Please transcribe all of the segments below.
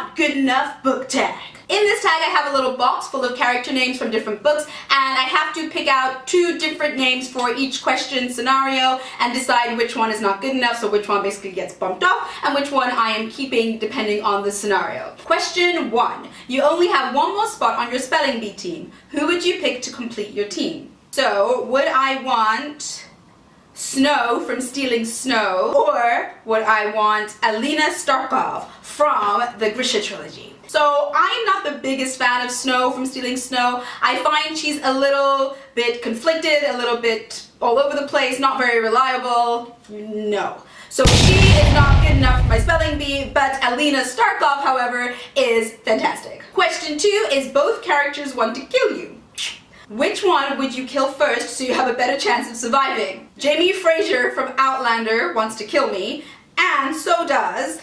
not good enough book tag. In this tag I have a little box full of character names from different books, and I have to pick out 2 different names for each question scenario and decide which one is not good enough, so which one basically gets bumped off and which one I am keeping depending on the scenario. Question 1. You only have 1 more spot on your spelling bee team. Who would you pick to complete your team? So would I want Snow from Stealing Snow, or would I want Alina Starkov from the Grisha trilogy? So I'm not the biggest fan of Snow from Stealing Snow. I find she's a little bit conflicted, a little bit all over the place, not very reliable. No. So she is not good enough for my spelling bee, but Alina Starkov, however, is fantastic. Question 2 is both characters want to kill you. Which one would you kill first so you have a better chance of surviving? Jamie Fraser from Outlander wants to kill me, and so does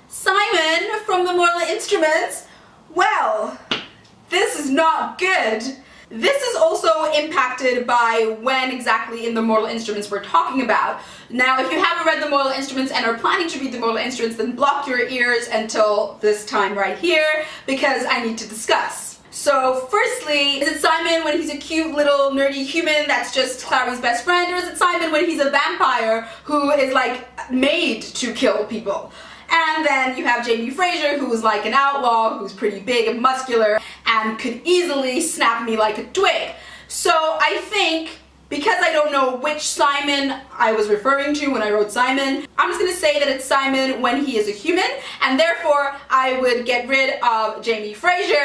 Simon from the Mortal Instruments. Well, this is not good. This is also impacted by when exactly in the Mortal Instruments we're talking about. Now, if you haven't read the Mortal Instruments and are planning to read the Mortal Instruments, then block your ears until this time right here, because I need to discuss. So firstly, is it Simon when he's a cute little nerdy human that's just Clary's best friend, or is it Simon when he's a vampire who is like made to kill people? And then you have Jamie Fraser, who's like an outlaw, who's pretty big and muscular and could easily snap me like a twig. So I think, because I don't know which Simon I was referring to when I wrote Simon, I'm just going to say that it's Simon when he is a human, and therefore I would get rid of Jamie Fraser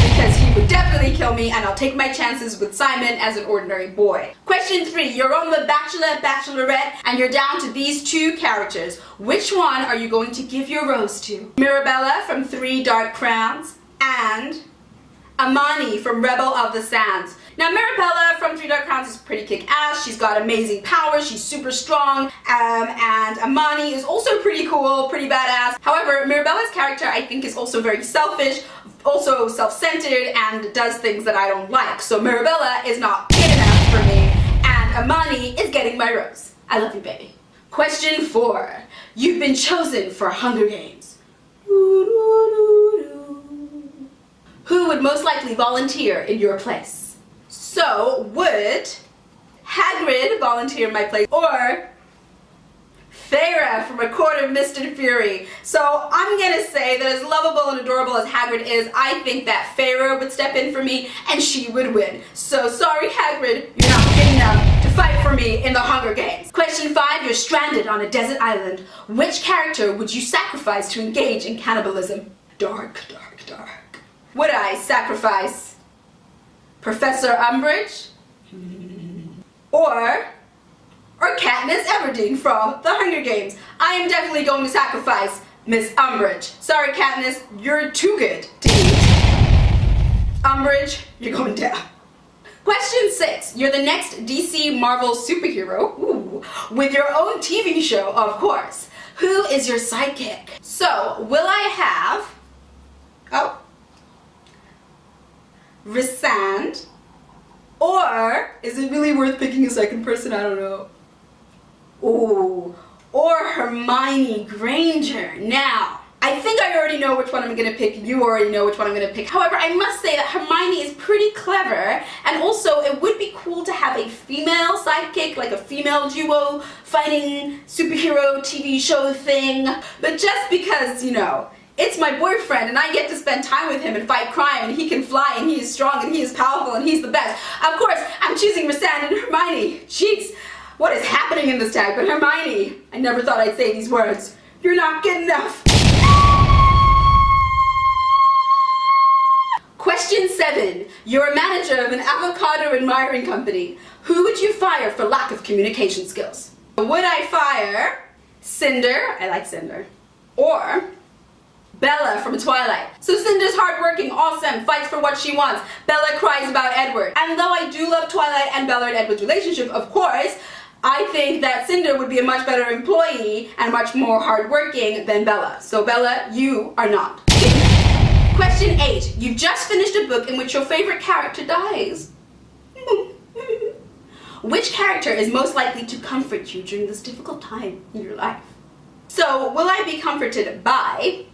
because he would definitely kill me, and I'll take my chances with Simon as an ordinary boy. Question 3. You're on The Bachelor, Bachelorette, and you're down to these 2 characters. Which one are you going to give your rose to? Mirabella from 3 Dark Crowns and Amani from Rebel of the Sands. Now, Mirabella from 3 Dark Crowns is pretty kick-ass. She's got amazing powers, she's super strong, and Amani is also pretty cool, pretty badass. However, Mirabella's character, I think, is also very selfish, also self-centered, and does things that I don't like. So Mirabella is not good enough for me, and Amani is getting my rose. I love you, baby. Question 4. You've been chosen for Hunger Games. Who would most likely volunteer in your place? So, would Hagrid volunteer in my place, or Feyre from A Court of Mist and Fury? So I'm gonna say that as lovable and adorable as Hagrid is, I think that Feyre would step in for me and she would win. So sorry Hagrid, you're not good enough to fight for me in the Hunger Games. Question 5, you're stranded on a desert island. Which character would you sacrifice to engage in cannibalism? Dark, dark, dark. Would I sacrifice Professor Umbridge? Or Katniss Everdeen from The Hunger Games? I am definitely going to sacrifice Miss Umbridge. Sorry Katniss, you're too good to eat. Umbridge, you're going down. Question 6. You're the next DC Marvel superhero, with your own TV show, of course. Who is your sidekick? So, will I have... Rysand, or is it really worth picking a second person? I don't know. Ooh, or Hermione Granger. Now, I think I already know which one I'm gonna pick. You already know which one I'm gonna pick. However, I must say that Hermione is pretty clever, and also it would be cool to have a female sidekick, like a female duo fighting superhero TV show thing. But just because, you know, it's my boyfriend and I get to spend time with him and fight crime, and he can fly and he is strong and he is powerful and he's the best, of course I'm choosing Rysand and Hermione. Jeez, what is happening in this tag? But Hermione, I never thought I'd say these words. You're not good enough. Question 7. You're a manager of an avocado admiring company. Who would you fire for lack of communication skills? Would I fire Cinder, I like Cinder, or Bella from Twilight? So Cinder's hardworking, awesome, fights for what she wants. Bella cries about Edward. And though I do love Twilight and Bella and Edward's relationship, of course, I think that Cinder would be a much better employee and much more hardworking than Bella. So Bella, you are not. Question 8. You've just finished a book in which your favorite character dies. Which character is most likely to comfort you during this difficult time in your life? So, will I be comforted by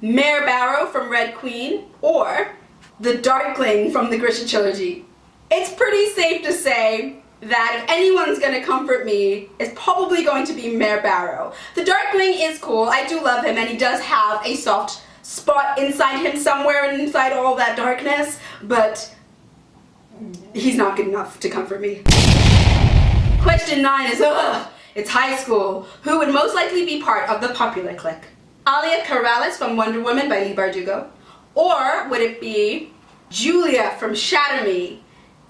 Mare Barrow from Red Queen, or the Darkling from the Grisha trilogy? It's pretty safe to say that if anyone's gonna comfort me, it's probably going to be Mare Barrow. The Darkling is cool, I do love him, and he does have a soft spot inside him somewhere inside all that darkness, but he's not good enough to comfort me. Question 9 is, it's high school. Who would most likely be part of the popular clique? Alia Karalis from Wonder Woman by Leigh Bardugo? Or would it be Julia from Shatter Me?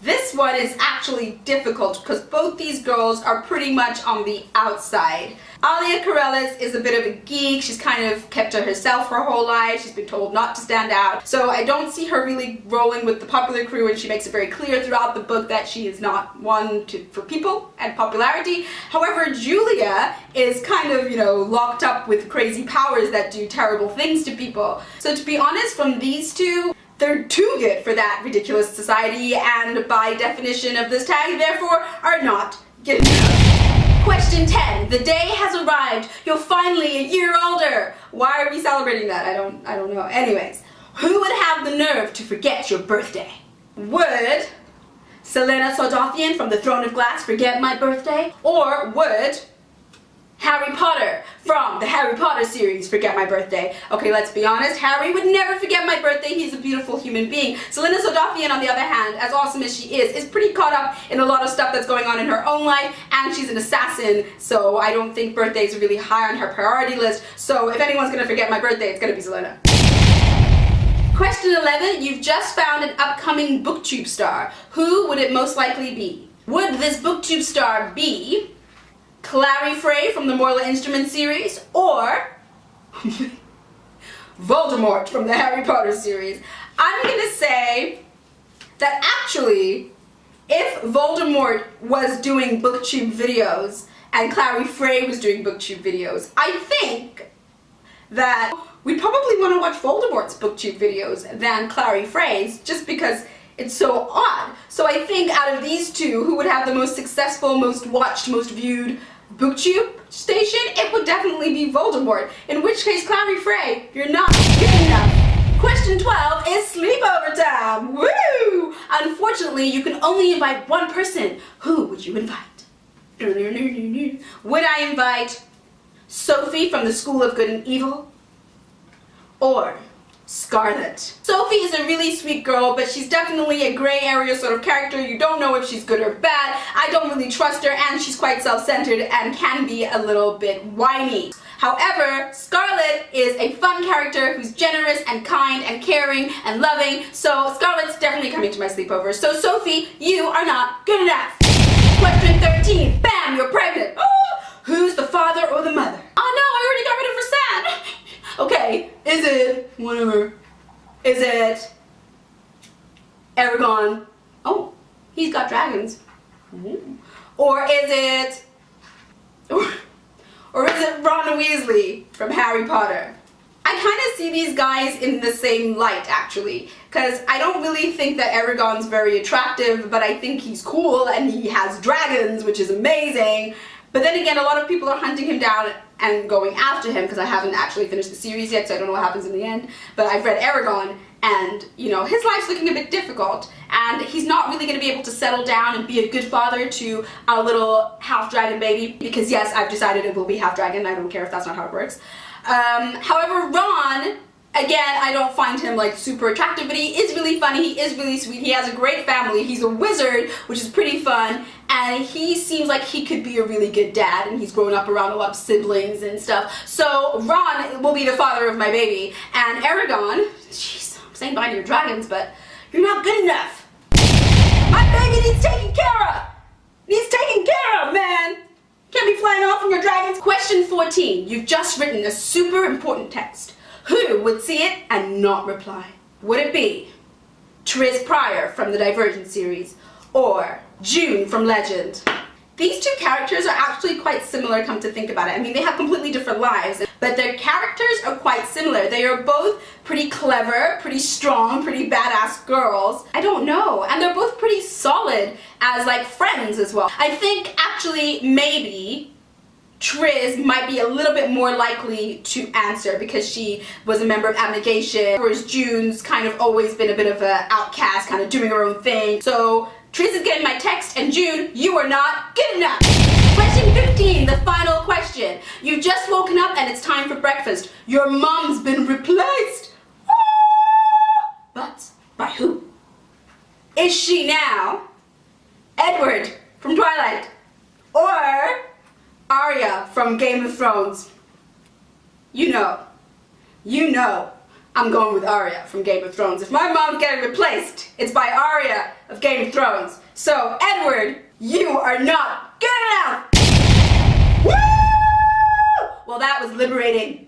This one is actually difficult because both these girls are pretty much on the outside. Alia Karalis is a bit of a geek. She's kind of kept to herself her whole life. She's been told not to stand out. So I don't see her really rolling with the popular crew, and she makes it very clear throughout the book that she is not one for people and popularity. However, Julia is kind of, locked up with crazy powers that do terrible things to people. So to be honest, from these two, they're too good for that ridiculous society, and by definition of this tag, therefore, are not good enough. Question 10. The day has arrived. You're finally a year older. Why are we celebrating that? I don't know. Anyways, who would have the nerve to forget your birthday? Would Selena Sardothian from the Throne of Glass forget my birthday? Or would Harry Potter from the Harry Potter series forget my birthday? Okay, let's be honest, Harry would never forget my birthday. He's a beautiful human being. Selena Sardothian, on the other hand, as awesome as she is pretty caught up in a lot of stuff that's going on in her own life, and she's an assassin, so I don't think birthdays are really high on her priority list. So if anyone's gonna forget my birthday, it's gonna be Selena. Question 11, you've just found an upcoming booktube star. Who would it most likely be? Would this booktube star be Clary Frey from the Mortal Instruments series, or Voldemort from the Harry Potter series? I'm gonna say that actually, if Voldemort was doing booktube videos and Clary Frey was doing booktube videos, I think that we'd probably want to watch Voldemort's booktube videos than Clary Frey's, just because it's so odd. So I think out of these two, who would have the most successful, most watched, most viewed booktube station? It would definitely be Voldemort. In which case, Clary Frey, you're not good enough. Question 12 is sleepover time. Woo! Unfortunately, you can only invite one person. Who would you invite? Would I invite Sophie from the School of Good and Evil? Or Scarlet? Sophie is a really sweet girl, but she's definitely a gray area sort of character. You don't know if she's good or bad. I don't really trust her, and she's quite self-centered and can be a little bit whiny. However, Scarlet is a fun character who's generous and kind and caring and loving, so Scarlet's definitely coming to my sleepover. So Sophie, you are not good enough. Question 13. Bam, you're pregnant. Oh, who's the father or the mother? Oh no, I already got rid of Rasan. Okay, is it whatever? Is it Aragon? Oh, he's got dragons. Ooh. Or is it or is it Ron Weasley from Harry Potter? I kind of see these guys in the same light, actually, because I don't really think that Aragon's very attractive, but I think he's cool and he has dragons, which is amazing. But then again, a lot of people are hunting him down and going after him, because I haven't actually finished the series yet, so I don't know what happens in the end. But I've read Aragon, and, his life's looking a bit difficult, and he's not really going to be able to settle down and be a good father to our little half-dragon baby, because yes, I've decided it will be half-dragon. I don't care if that's not how it works. However, Ron, again, I don't find him super attractive, but he is really funny, he is really sweet, he has a great family, he's a wizard, which is pretty fun, and he seems like he could be a really good dad, and he's grown up around a lot of siblings and stuff. So Ron will be the father of my baby, and Aragon, jeez, I'm saying bye to your dragons, but you're not good enough. My baby needs taken care of! Needs taken care of, man! Can't be flying off from your dragons. Question 14. You've just written a super important text. Who would see it and not reply? Would it be Therese Pryor from the Divergent series, or June from Legend? These two characters are actually quite similar, come to think about it. I mean, they have completely different lives, but their characters are quite similar. They are both pretty clever, pretty strong, pretty badass girls. I don't know. And they're both pretty solid as friends as well. I think actually maybe Triz might be a little bit more likely to answer because she was a member of Abnegation, whereas June's kind of always been a bit of an outcast, kind of doing her own thing. So Triz is getting my text, and June, you are not good enough. Question 15, the final question. You've just woken up and it's time for breakfast. Your mom's been replaced. But by who? Is she now Edward from Twilight or Arya from Game of Thrones? You know, I'm going with Arya from Game of Thrones. If my mom's getting replaced, it's by Arya of Game of Thrones. So, Edward, you are not good enough! Woo! Well, that was liberating.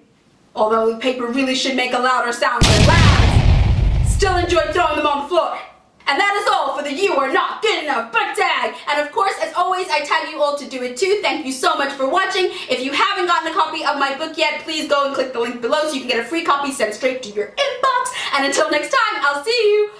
Although the paper really should make a louder sound when it lands. Still enjoyed throwing them on the floor. And that is all for the You Are Not Good Enough book tag. And of course, as always, I tag you all to do it too. Thank you so much for watching. If you haven't gotten a copy of my book yet, please go and click the link below so you can get a free copy sent straight to your inbox. And until next time, I'll see you